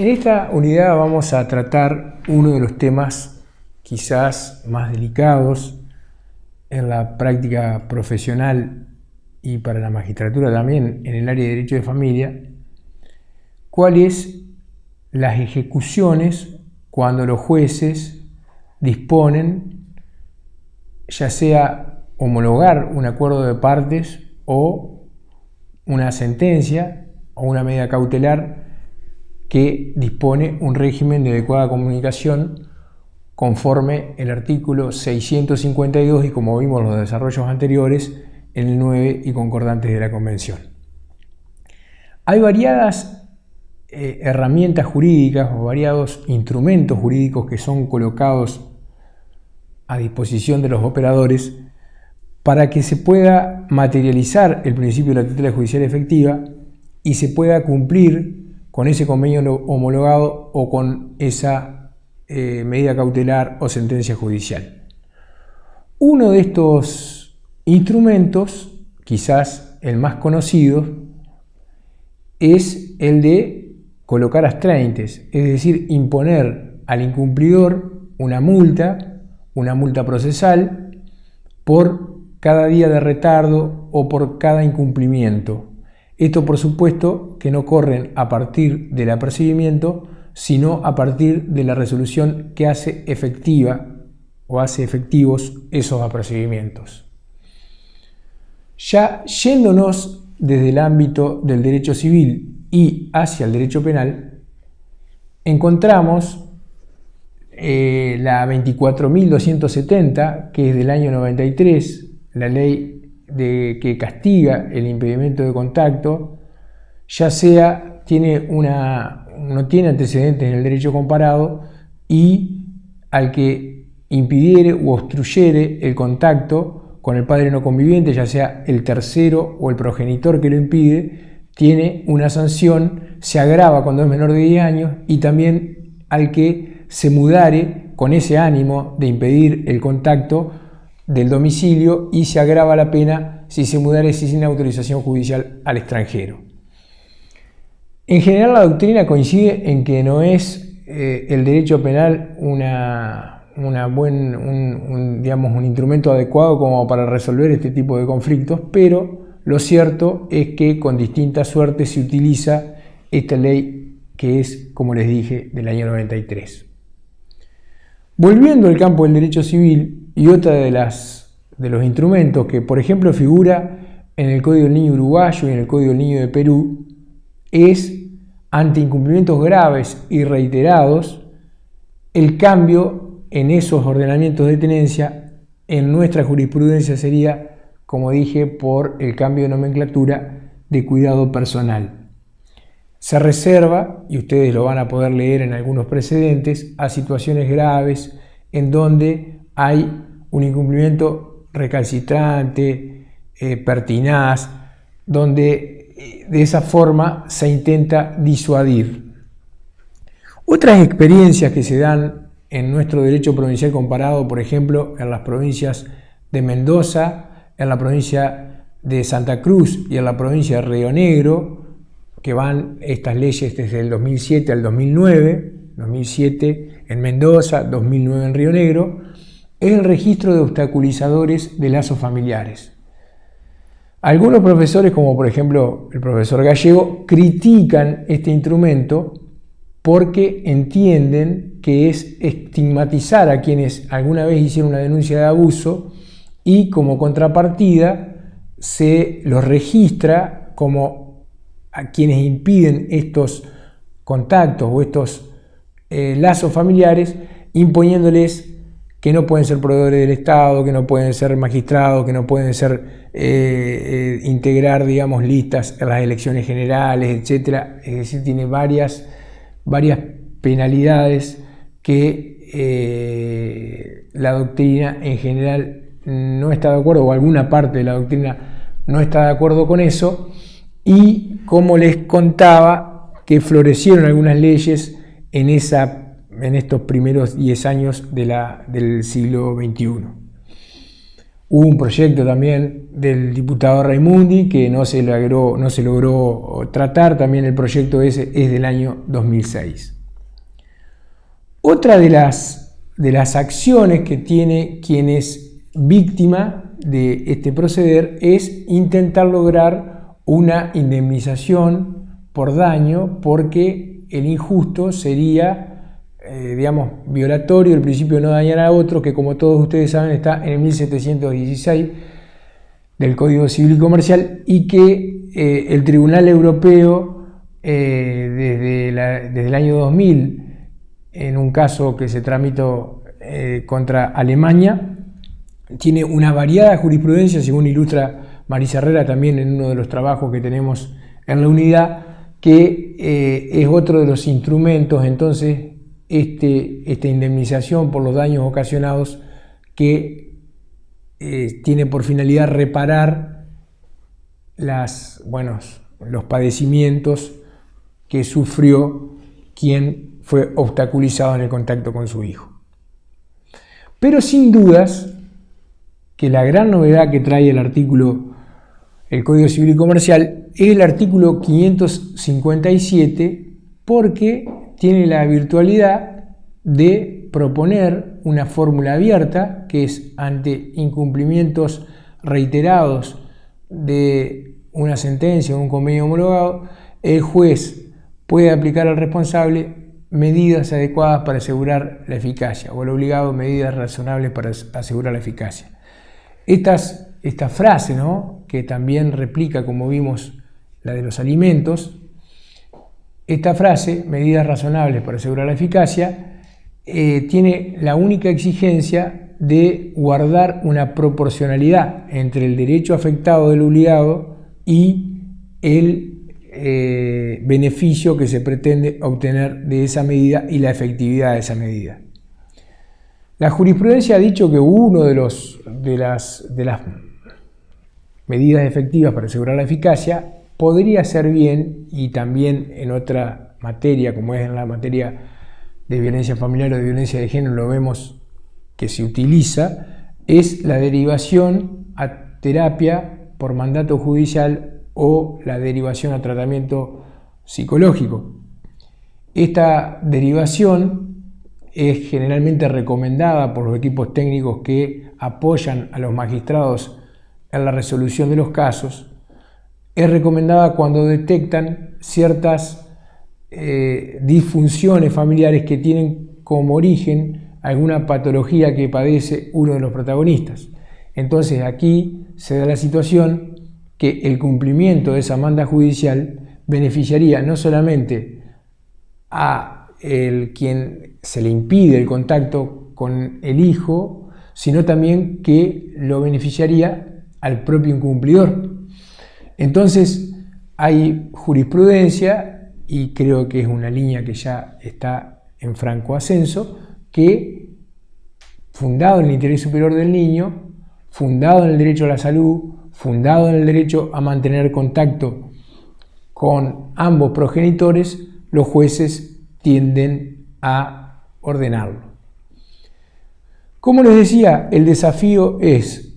En esta unidad vamos a tratar uno de los temas quizás más delicados en la práctica profesional y para la magistratura también en el área de derecho de familia, cuáles las ejecuciones cuando los jueces disponen ya sea homologar un acuerdo de partes o una sentencia o una medida cautelar que dispone un régimen de adecuada comunicación conforme el artículo 652 y, como vimos en los desarrollos anteriores, el 9 y concordantes de la Convención. Hay variadas herramientas jurídicas o variados instrumentos jurídicos que son colocados a disposición de los operadores para que se pueda materializar el principio de la tutela judicial efectiva y se pueda cumplir con ese convenio homologado o con esa medida cautelar o sentencia judicial. Uno de estos instrumentos, quizás el más conocido, es el de colocar astraintes, es decir, imponer al incumplidor una multa procesal por cada día de retardo o por cada incumplimiento. Esto, por supuesto, que no corren a partir del apercibimiento, sino a partir de la resolución que hace efectiva o hace efectivos esos apercibimientos. Ya yéndonos desde el ámbito del derecho civil y hacia el derecho penal, encontramos la 24.270, que es del año 93, la ley que castiga el impedimento de contacto, ya sea no tiene antecedentes en el derecho comparado y al que impidiere u obstruyere el contacto con el padre no conviviente, ya sea el tercero o el progenitor que lo impide, tiene una sanción, se agrava cuando es menor de 10 años, y también al que se mudare con ese ánimo de impedir el contacto del domicilio y se agrava la pena si se mudare sin autorización judicial al extranjero. En general, la doctrina coincide en que no es el derecho penal un instrumento adecuado como para resolver este tipo de conflictos, pero lo cierto es que con distinta suerte se utiliza esta ley que es, como les dije, del año 93. Volviendo al campo del derecho civil, y otra de los instrumentos que, por ejemplo, figura en el Código del Niño uruguayo y en el Código del Niño de Perú, es, ante incumplimientos graves y reiterados, el cambio en esos ordenamientos de tenencia. En nuestra jurisprudencia sería, como dije, por el cambio de nomenclatura de cuidado personal. Se reserva, y ustedes lo van a poder leer en algunos precedentes, a situaciones graves en donde hay un incumplimiento recalcitrante, pertinaz, donde de esa forma se intenta disuadir. Otras experiencias que se dan en nuestro derecho provincial comparado, por ejemplo, en las provincias de Mendoza, en la provincia de Santa Cruz y en la provincia de Río Negro, que van estas leyes desde el 2007 al 2009, 2007 en Mendoza, 2009 en Río Negro, es el registro de obstaculizadores de lazos familiares. Algunos profesores, como por ejemplo el profesor Gallego, critican este instrumento porque entienden que es estigmatizar a quienes alguna vez hicieron una denuncia de abuso y como contrapartida se los registra como a quienes impiden estos contactos o estos lazos familiares, imponiéndoles que no pueden ser proveedores del Estado, que no pueden ser magistrados, que no pueden ser integrar, digamos, listas en las elecciones generales, etc. Es decir, tiene varias penalidades que la doctrina en general no está de acuerdo, o alguna parte de la doctrina no está de acuerdo con eso, y como les contaba, que florecieron algunas leyes en estos primeros 10 años del siglo XXI. Hubo un proyecto también del diputado Raimundi que no se logró tratar, también el proyecto ese es del año 2006. Otra de las acciones que tiene quien es víctima de este proceder es intentar lograr una indemnización por daño, porque el injusto sería violatorio del principio de no dañar a otro, que como todos ustedes saben está en el 1716 del Código Civil y Comercial, y que el Tribunal Europeo desde el año 2000, en un caso que se tramitó contra Alemania, tiene una variada jurisprudencia, según ilustra Marisa Herrera también en uno de los trabajos que tenemos en la unidad, que es otro de los instrumentos, entonces, esta indemnización por los daños ocasionados, que tiene por finalidad reparar los padecimientos que sufrió quien fue obstaculizado en el contacto con su hijo. Pero sin dudas que la gran novedad que trae el Código Civil y Comercial es el artículo 557, porque tiene la virtualidad de proponer una fórmula abierta, que es ante incumplimientos reiterados de una sentencia o un convenio homologado, el juez puede aplicar al responsable medidas adecuadas para asegurar la eficacia, o al obligado medidas razonables para asegurar la eficacia. Esta frase, ¿no?, que también replica, como vimos, la de los alimentos, esta frase, medidas razonables para asegurar la eficacia, tiene la única exigencia de guardar una proporcionalidad entre el derecho afectado del obligado y el beneficio que se pretende obtener de esa medida y la efectividad de esa medida. La jurisprudencia ha dicho que uno de las medidas efectivas para asegurar la eficacia podría ser bien, y también en otra materia, como es en la materia de violencia familiar o de violencia de género, lo vemos que se utiliza, es la derivación a terapia por mandato judicial o la derivación a tratamiento psicológico. Esta derivación es generalmente recomendada por los equipos técnicos que apoyan a los magistrados en la resolución de los casos. Es recomendada cuando detectan ciertas disfunciones familiares que tienen como origen alguna patología que padece uno de los protagonistas. Entonces aquí se da la situación que el cumplimiento de esa manda judicial beneficiaría no solamente a quien se le impide el contacto con el hijo, sino también que lo beneficiaría al propio incumplidor. Entonces hay jurisprudencia, y creo que es una línea que ya está en franco ascenso, que fundado en el interés superior del niño, fundado en el derecho a la salud, fundado en el derecho a mantener contacto con ambos progenitores, los jueces tienden a ordenarlo. Como les decía, el desafío es,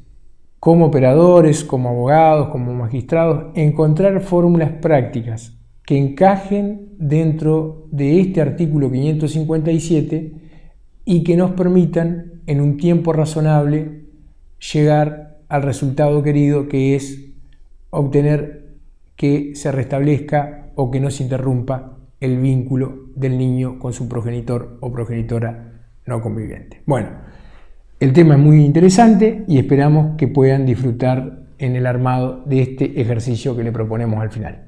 como operadores, como abogados, como magistrados, encontrar fórmulas prácticas que encajen dentro de este artículo 557 y que nos permitan en un tiempo razonable llegar al resultado querido, que es obtener que se restablezca o que no se interrumpa el vínculo del niño con su progenitor o progenitora no conviviente. Bueno, el tema es muy interesante y esperamos que puedan disfrutar en el armado de este ejercicio que le proponemos al final.